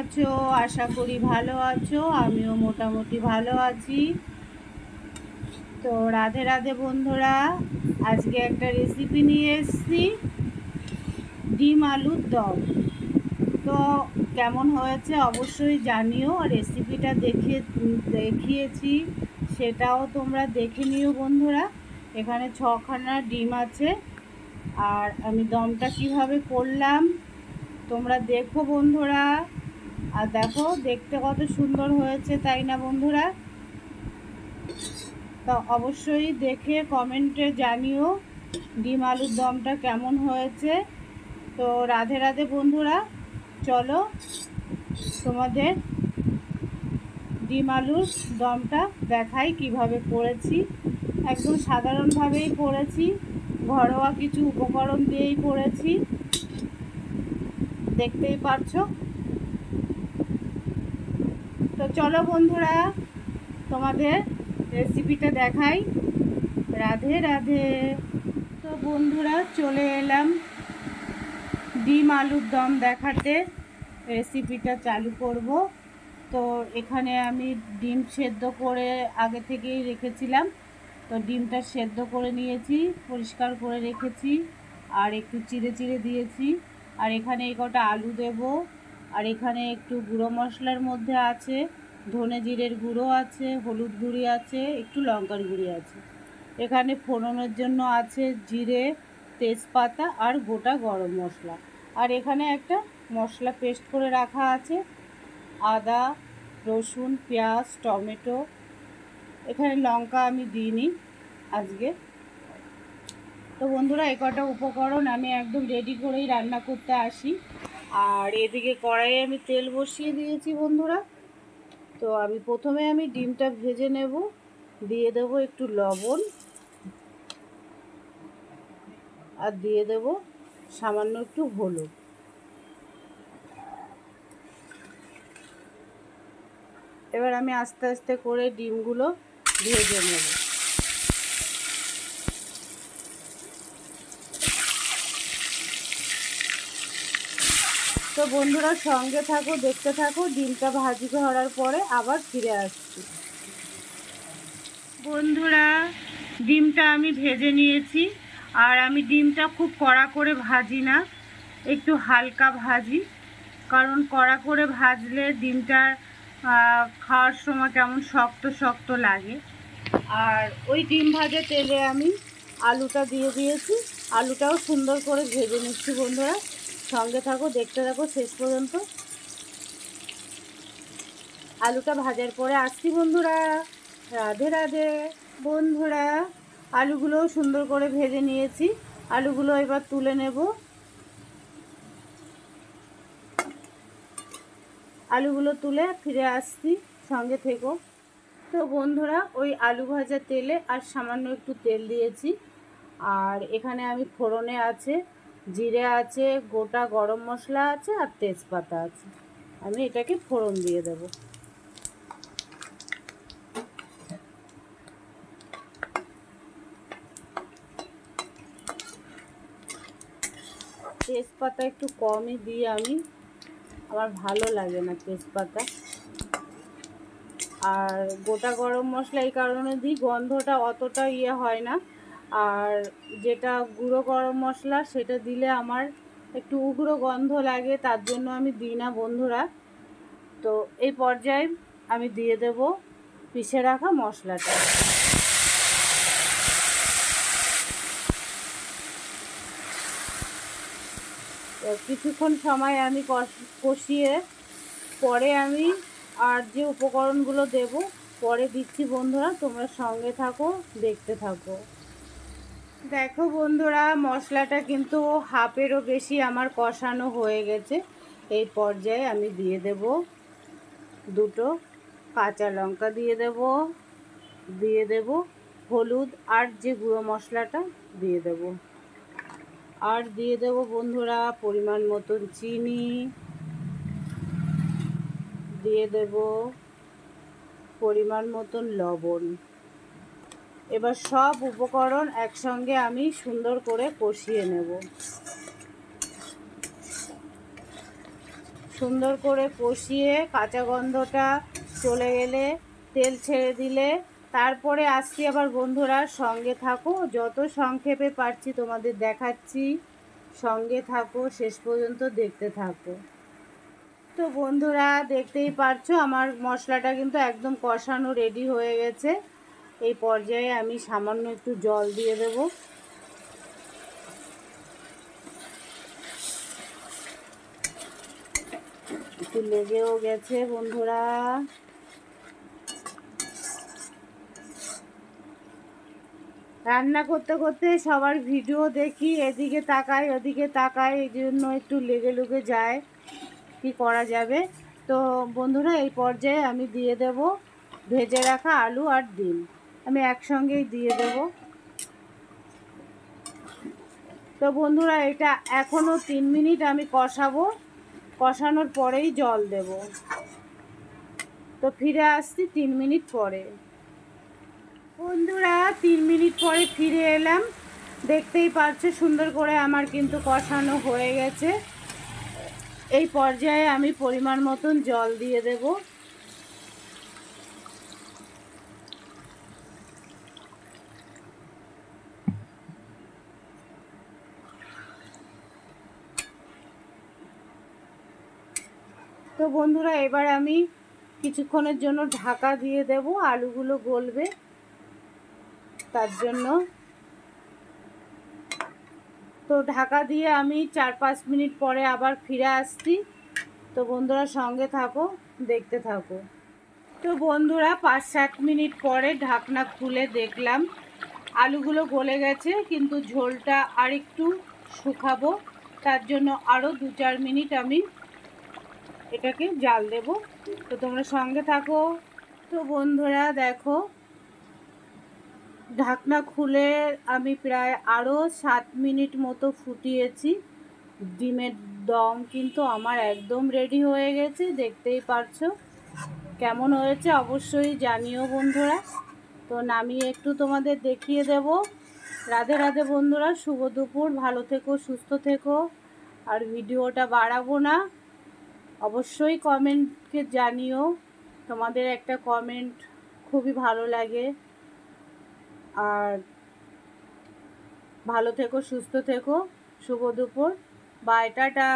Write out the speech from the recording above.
আছো? আশা করি ভালো আছো। আমিও মোটামুটি ভালো আছি। তো রাধে রাধে বন্ধুরা, আজকে একটা রেসিপি নিয়ে এসেছি, ডিম আলুর দম। তো কেমন হয়েছে অবশ্যই জানিও। রেসিপিটা দেখিয়েছি, সেটাও তোমরা দেখে নিও বন্ধুরা। এখানে 6খানা ডিম আছে, আর আমি দমটা কিভাবে করলাম তোমরা দেখো বন্ধুরা। আর দেখো দেখতে কত সুন্দর হয়েছে, তাই না বন্ধুরা? তো অবশ্যই দেখে কমেন্টে জানিও ডিম আলুর দমটা কেমন হয়েছে। তো রাধে রাধে বন্ধুরা, চলো তোমাদের ডিম আলুর দমটা দেখাই কিভাবে করেছি। একদম সাধারণভাবেই করেছি, ঘরোয়া কিছু উপকরণ দিয়েই করেছি, দেখতেই পাচ্ছো। তো চলো বন্ধুরা, তোমাদের রেসিপিটা দেখাই। রাধে রাধে। তো বন্ধুরা, চলে এলাম ডিম আলুর দম দেখাতে। রেসিপিটা চালু করব। তো এখানে আমি ডিম সেদ্ধ করে আগে থেকেই রেখেছিলাম। তো ডিমটা সেদ্ধ করে নিয়েছি, পরিষ্কার করে রেখেছি, আর একটু চিড়ে চিড়ে দিয়েছি। আর এখানে এই কটা আলু দেব। আর এখানে একটু গুঁড়ো মশলার মধ্যে আছে ধনে জিরের গুঁড়ো আছে, হলুদ গুঁড়ি আছে, একটু লঙ্কার গুঁড়ি আছে। এখানে ফোড়নের জন্য আছে জিরে, তেজপাতা আর গোটা গরম মশলা। আর এখানে একটা মশলা পেস্ট করে রাখা আছে, আদা, রসুন, পেঁয়াজ, টমেটো। এখানে লঙ্কা আমি দিইনি আজকে। তো বন্ধুরা, এই কটা উপকরণ আমি একদম রেডি করেই রান্না করতে আসি। আর এদিকে কড়াইয়ে আমি তেল বসিয়ে দিয়েছি বন্ধুরা। তো প্রথমে আমি ডিমটা ভেজে নেব। দিয়ে দেব একটু লবণ, আর দিয়ে দেব সামান্য একটু হলুদ। এবার আমি আস্তে আস্তে করে ডিমগুলো ভেজে নেব। তো বন্ধুরা, সঙ্গে থাকো, দেখতে থাকো। ডিমটা ভাজি করার পরে আবার ফিরে আসছি। বন্ধুরা, ডিমটা আমি ভেজে নিয়েছি। আর আমি ডিমটা খুব কড়া করে ভাজি না, একটু হালকা ভাজি। কারণ কড়া করে ভাজলে ডিমটা খাওয়ার সময় কেমন শক্ত শক্ত লাগে। আর ওই ডিম ভাজা তেলে আমি আলুটা দিয়ে দিয়েছি। আলুটাও সুন্দর করে ভেজে নিচ্ছি বন্ধুরা। সঙ্গে থাকো, দেখতে থাকো শেষ পর্যন্ত। আলুটা ভাজার পরে আসছি বন্ধুরা। রাধে রাধে বন্ধুরা, আলুগুলোও সুন্দর করে ভেজে নিয়েছি। আলুগুলো এবার তুলে নেব। আলুগুলো তুলে ফিরে আসছি, সঙ্গে থেকো। তো বন্ধুরা, ওই আলু ভাজা তেলে আর সামান্য একটু তেল দিয়েছি। আর এখানে আমি ফোড়নে আছে জিরে আছে, গোটা গরম মশলা আছে, আর তেজপাতা আছে। আমি এটাকে ফোড়ন দিয়ে দেব। তেজপাতা একটু কমই দিই আমি, আমার ভালো লাগে না তেজপাতা। আর গোটা গরম মশলা এই কারণে দিই, গন্ধটা অতটা হয় না। আর যেটা গুঁড়ো গরম মশলা, সেটা দিলে আমার একটু উগ্র গন্ধ লাগে, তার জন্য আমি দিই না বন্ধুরা। তো এই পর্যায়ে আমি দিয়ে দেব পিষে রাখা মশলাটা। তো কিছুক্ষণ সময় আমি কষিয়ে পরে আমি আর যে উপকরণগুলো দেব পরে দিচ্ছি বন্ধুরা। তোমরা সঙ্গে থাকো, দেখতে থাকো। দেখো বন্ধুরা, মশলাটা কিন্তু হাফেরও বেশি আমার কষানো হয়ে গেছে। এই পর্যায়ে আমি দিয়ে দেব দুটো কাঁচা লঙ্কা, দিয়ে দেব হলুদ, আর যে গুঁড়ো মশলাটা দিয়ে দেব। আর দিয়ে দেব বন্ধুরা পরিমাণ মতন চিনি, দিয়ে দেব পরিমাণ মতন লবণ। এবার সব উপকরণ একসঙ্গে আমি সুন্দর করে কষিয়ে নেব। সুন্দর করে কষিয়ে কাঁচা গন্ধটা চলে গেলে তেল ছেড়ে দিলে তারপরে আসছি আবার বন্ধুরা, সঙ্গে থাকো, যত সংক্ষেপে পারছি তোমাদের দেখাচ্ছি, সঙ্গে থাকো, শেষ পর্যন্ত দেখতে থাকো। তো বন্ধুরা দেখতেই পারছো আমার মশলাটা কিন্তু একদম কষানো রেডি হয়ে গেছে। এই পর্যায়ে আমি সামান্য একটু জল দিয়ে দেব। একটু লেগেও গেছে বন্ধুরা। রান্না করতে করতে সবার ভিডিও দেখি, এদিকে তাকাই ওদিকে তাকাই, এই জন্য একটু লেগে লুগে যায়, কি করা যাবে। তো বন্ধুরা এই পর্যায়ে আমি দিয়ে দেব ভেজে রাখা আলু আর ডিম, আমি একসঙ্গেই দিয়ে দেব। তো বন্ধুরা এটা এখনও 3 মিনিট আমি কষাবো, কষানোর পরেই জল দেব। তো ফিরে আসছি 3 মিনিট পরে। বন্ধুরা 3 মিনিট পরে ফিরে এলাম, দেখতেই পাচ্ছ সুন্দর করে আমার কিন্তু কষানো হয়ে গেছে। এই পর্যায়ে আমি পরিমাণ মতন জল দিয়ে দেব। তো বন্ধুরা এবার আমি কিছুক্ষণের জন্য ঢাকা দিয়ে দেব, আলুগুলো গলবে তার জন্য। তো ঢাকা দিয়ে আমি 4-5 মিনিট পরে আবার ফিরে আসছি। তো বন্ধুরা সঙ্গে থাকো, দেখতে থাকো। তো বন্ধুরা 5-7 মিনিট পরে ঢাকনা খুলে দেখলাম আলুগুলো গলে গেছে, কিন্তু ঝোলটা আরেকটু শুকাবো, তার জন্য আরও 2-4 মিনিট আমি এটাকে জাল দেব। তো তোমরা সঙ্গে থাকো। তো বন্ধুরা দেখো ঢাকনা খুলে আমি প্রায় আরও 7 মিনিট মতো ফুটিয়েছি। ডিমের দম কিন্তু আমার একদম রেডি হয়ে গেছে, দেখতেই পারছো। কেমন হয়েছে অবশ্যই জানিও বন্ধুরা। তো নামিয়ে একটু তোমাদের দেখিয়ে দেব। রাধে রাধে বন্ধুরা, শুভ দুপুর, ভালো থেকো, সুস্থ থেকো। আর ভিডিওটা বাড়াবো না, অবশ্যই কমেন্টকে জানিও, তোমাদের একটা কমেন্ট খুবই ভালো লাগে। আর ভালো থেকো, সুস্থ থেকো, শুভ দুপুর, বাই, টাটা।